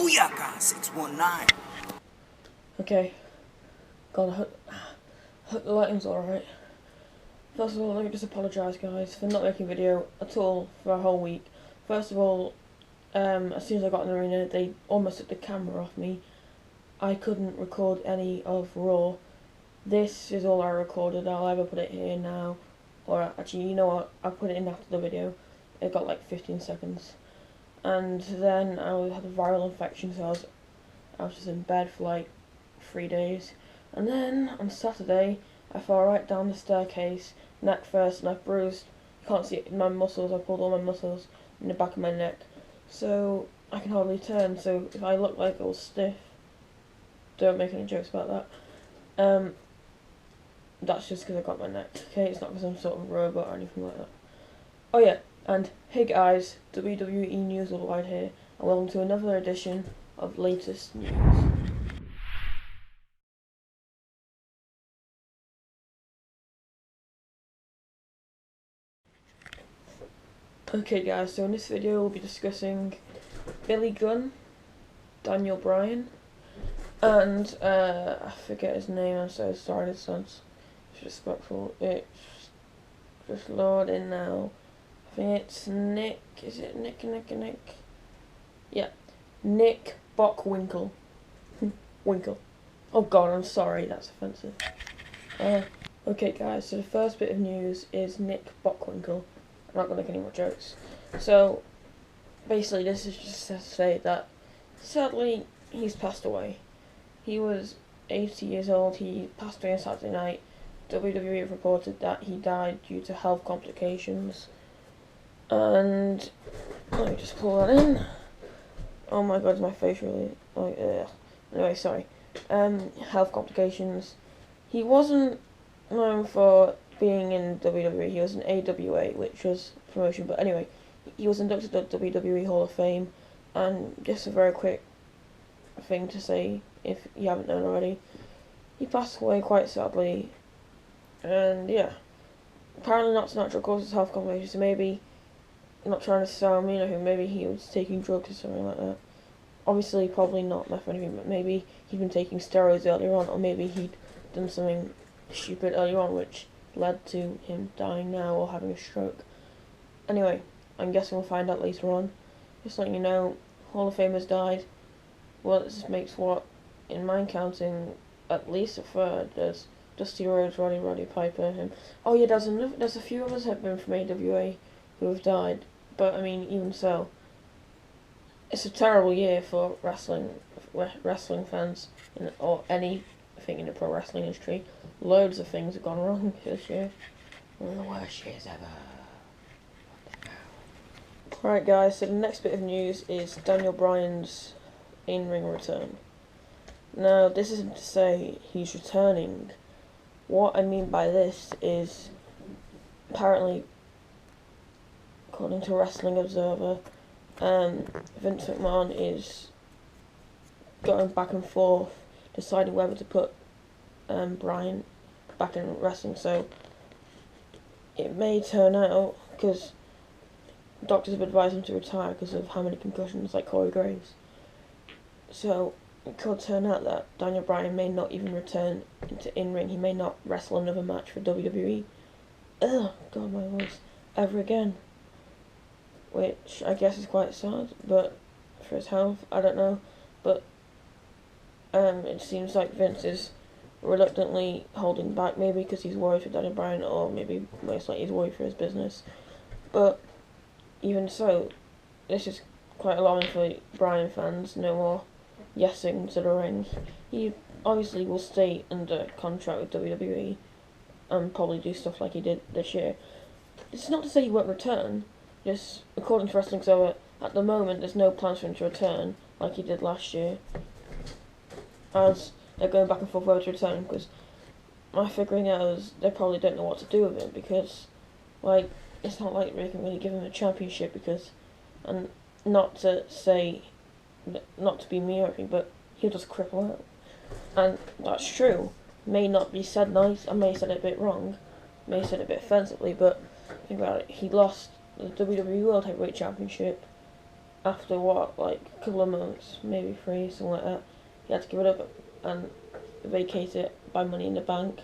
Booyaka 619. Okay. God, I hope the lighting's alright. First of all, let me just apologise, guys, for not making a video at all for a whole week. First of all, as soon as I got in the arena, they almost took the camera off me. I couldn't record any of Raw. This is all I recorded. I'll either put it here now, or actually, you know what? I'll put it in after the video. It got like 15 seconds. And then I had a viral infection, so I was just in bed for like 3 days. And then on Saturday, I fell right down the staircase, neck first, and I bruised. You can't see it in my muscles. I pulled all my muscles in the back of my neck, so I can hardly turn. So if I look like I was stiff, don't make any jokes about that. That's just because I got my neck. Okay, it's not because I'm sort of a robot or anything like that. Oh yeah, and hey guys, WWE News Worldwide here, and welcome to another edition of Latest News. Okay guys, so in this video we'll be discussing Billy Gunn, Daniel Bryan, and I forget his name, I'm so sorry, this sounds disrespectful. It's just loading now. I think it's Nick, is it Nick? Yeah, Nick Bockwinkel. Winkle. Oh god, I'm sorry, that's offensive. Okay guys, so the first bit of news is Nick Bockwinkel. I'm not going to make any more jokes. So, basically this is just to say that, sadly, he's passed away. He was 80 years old, he passed away on Saturday night. WWE have reported that he died due to health complications. And, let me just pull that in. Oh my god, is my face really, like, ugh. Anyway, sorry. Health complications. He wasn't known for being in WWE, he was in AWA, which was promotion, but anyway, he was inducted to the WWE Hall of Fame, and just a very quick thing to say, if you haven't known already, he passed away quite sadly, and yeah, apparently not to natural causes, health complications, so maybe, I'm not trying to sound mean or anything, maybe he was taking drugs or something like that. Obviously, probably not methamphetamine, but maybe he'd been taking steroids earlier on, or maybe he'd done something stupid earlier on, which led to him dying now or having a stroke. Anyway, I'm guessing we'll find out later on. Just letting you know, Hall of Famers died. Well, this makes what, in my counting, at least a third. There's Dusty Rhodes, Roddy Piper, him. Oh yeah, there's a few others have been from AWA who have died, but I mean, even so, it's a terrible year for wrestling fans, or anything in the pro wrestling industry. Loads of things have gone wrong this year. One of the worst years ever. Alright guys, so the next bit of news is Daniel Bryan's in-ring return. Now, this isn't to say he's returning. What I mean by this is, apparently, according to Wrestling Observer, Vince McMahon is going back and forth, deciding whether to put Bryan back in wrestling. So it may turn out, because doctors have advised him to retire because of how many concussions, like Corey Graves. So it could turn out that Daniel Bryan may not even return into in-ring. He may not wrestle another match for WWE. Ugh, God, my voice. Ever again. Which I guess is quite sad, but for his health, I don't know. But it seems like Vince is reluctantly holding back, maybe because he's worried for Daniel Bryan, or maybe most likely he's worried for his business. But even so, this is quite alarming for Bryan fans. No more yesing to the ring. He obviously will stay under contract with WWE and probably do stuff like he did this year. It's not to say he won't return. Just according to Wrestling Observer, at the moment there's no plans for him to return like he did last year, as they're going back and forth whether to return, because my figuring out is they probably don't know what to do with him, because like it's not like they can really give him a championship, because, and not to say, not to be mean or anything, but he'll just cripple out, and that's true. May not be said nice, I may have said it a bit wrong, may have said it a bit offensively, but think about it, he lost the WWE World Heavyweight Championship after what, like a couple of months, maybe 3, something like that, he had to give it up and vacate it by Money in the Bank.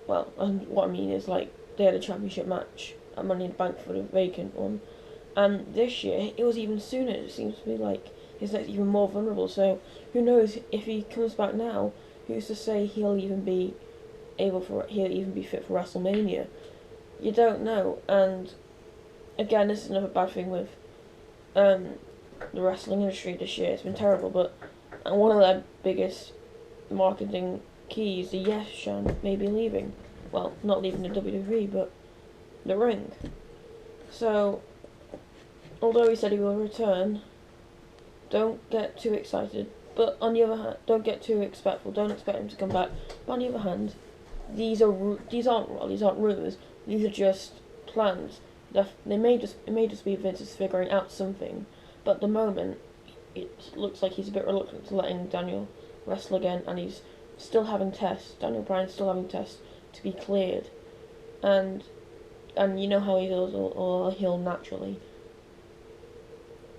Well, and what I mean is, like, they had a championship match at Money in the Bank for the vacant one, and this year it was even sooner. It seems to be like his neck's even more vulnerable. So who knows if he comes back now? Who's to say he'll even be fit for WrestleMania? You don't know. And again, this is another bad thing with the wrestling industry this year. It's been terrible, but one of their biggest marketing keys, the Yes Shan, may be leaving. Well, not leaving the WWE, but the ring. So, although he said he will return, don't get too excited. But on the other hand, don't get too expectful. Don't expect him to come back. But on the other hand, these aren't rumors. These are just plans. It may just be Vince figuring out something. But at the moment, it looks like he's a bit reluctant to letting Daniel wrestle again, and he's still having tests. Daniel Bryan's still having tests to be cleared, and you know how he does, or he'll naturally.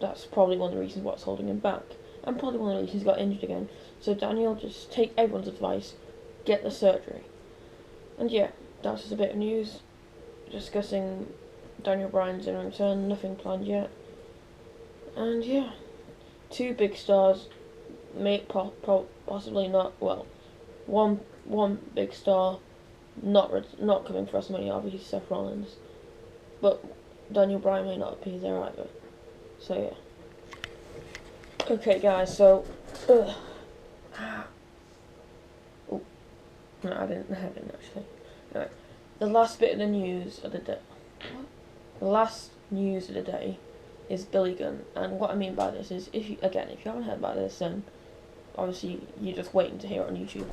That's probably one of the reasons what's holding him back, and probably one of the reasons he got injured again. So Daniel, just take everyone's advice, get the surgery. And yeah, that's just a bit of news discussing Daniel Bryan's in return. Nothing planned yet. And yeah, 2 big stars, possibly not. Well, one big star, not coming for WrestleMania. Obviously Seth Rollins, but Daniel Bryan may not appear there either. So yeah. Okay, guys. So, oh, no, I didn't actually. Anyway, the last bit of the news of the day. The last news of the day is Billy Gunn, and what I mean by this is, if you haven't heard about this, then obviously you're just waiting to hear it on YouTube.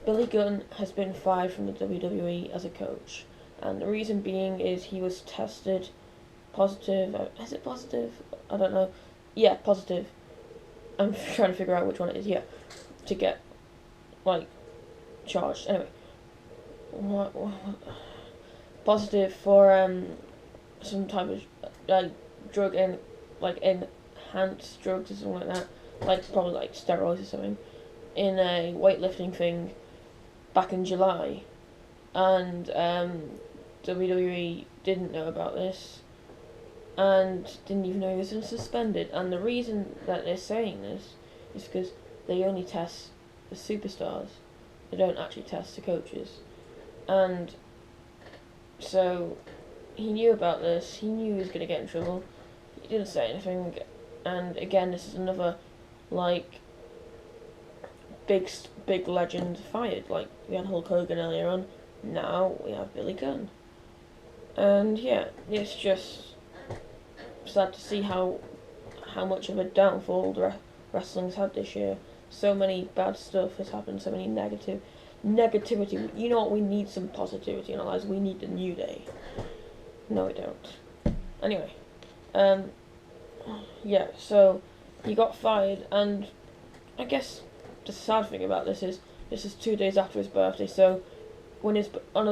Billy Gunn has been fired from the WWE as a coach, and the reason being is he was tested positive. Is it positive? I don't know. Yeah, positive. I'm trying to figure out which one it is. Yeah, to get like charged. Anyway, what positive for some type of drug in enhanced drugs or something like that, like probably like steroids or something, in a weightlifting thing back in July, and WWE didn't know about this and didn't even know he was suspended. And the reason that they're saying this is because they only test the superstars, they don't actually test the coaches. And so he knew about this, he knew he was going to get in trouble, he didn't say anything. And again, this is another like big legend fired. Like, we had Hulk Hogan earlier on, now we have Billy Gunn. And yeah, it's just sad to see how much of a downfall the wrestling's had this year. So many bad stuff has happened, so many negativity. You know what, we need some positivity in our lives. We need the New Day. No, we don't. Anyway, yeah, so he got fired, and I guess the sad thing about this is 2 days after his birthday, so on his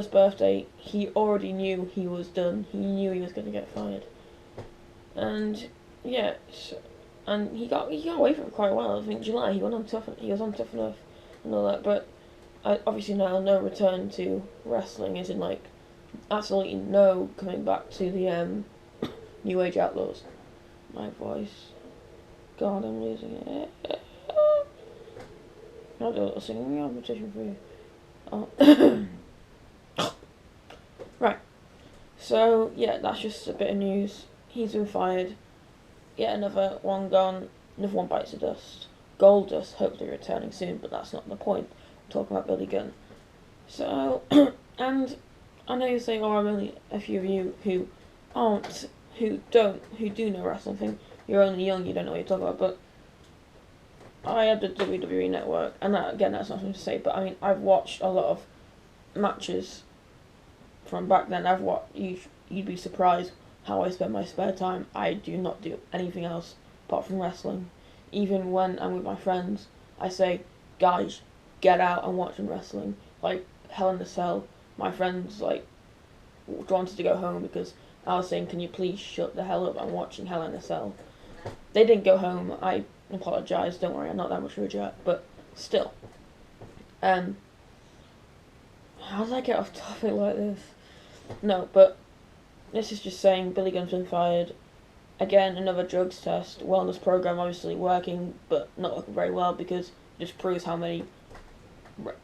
birthday, he already knew he was done. He knew he was going to get fired. And yeah, and he got away from it quite well. I think July he was on Tough Enough and all that, but obviously now no return to wrestling, is in like absolutely no coming back to the New Age Outlaws. My voice, God, I'm losing it. I'll do a little singing competition for you. Oh. Right. So yeah, that's just a bit of news. He's been fired. Yet another one gone. Another one bites the dust. Goldust hopefully returning soon, but that's not the point. I'm talking about Billy Gunn. So, and I know you say, oh, I'm only a few of you who do know wrestling thing. You're only young, you don't know what you're talking about, but I had the WWE Network, and again, that's nothing to say, but I mean, I've watched a lot of matches from back then. You'd be surprised how I spend my spare time. I do not do anything else apart from wrestling. Even when I'm with my friends, I say, guys, get out and watch some wrestling. Like Hell in a Cell, my friends like wanted to go home because I was saying, can you please shut the hell up, I'm watching Hell in a Cell. They didn't go home. I apologise. Don't worry, I'm not that much of a jerk. But still, how did I get off topic like this? No, but this is just saying Billy Gunn's been fired. Again, another drugs test. Wellness program obviously working, but not working very well because it just proves how many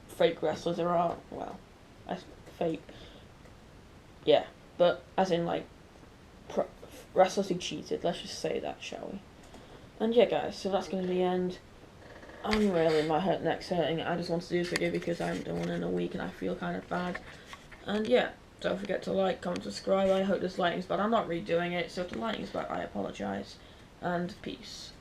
fake wrestlers there are. Well, fake. Yeah, but as in like wrestlers who cheated. Let's just say that, shall we? And yeah, guys. So that's going to be the end. I'm really my neck's hurting. I just want to do this video because I haven't done one in a week and I feel kind of bad. And yeah. Don't forget to like, comment, subscribe. I hope this lighting's bad. I'm not redoing it, so if the lighting's bad, I apologise. And peace.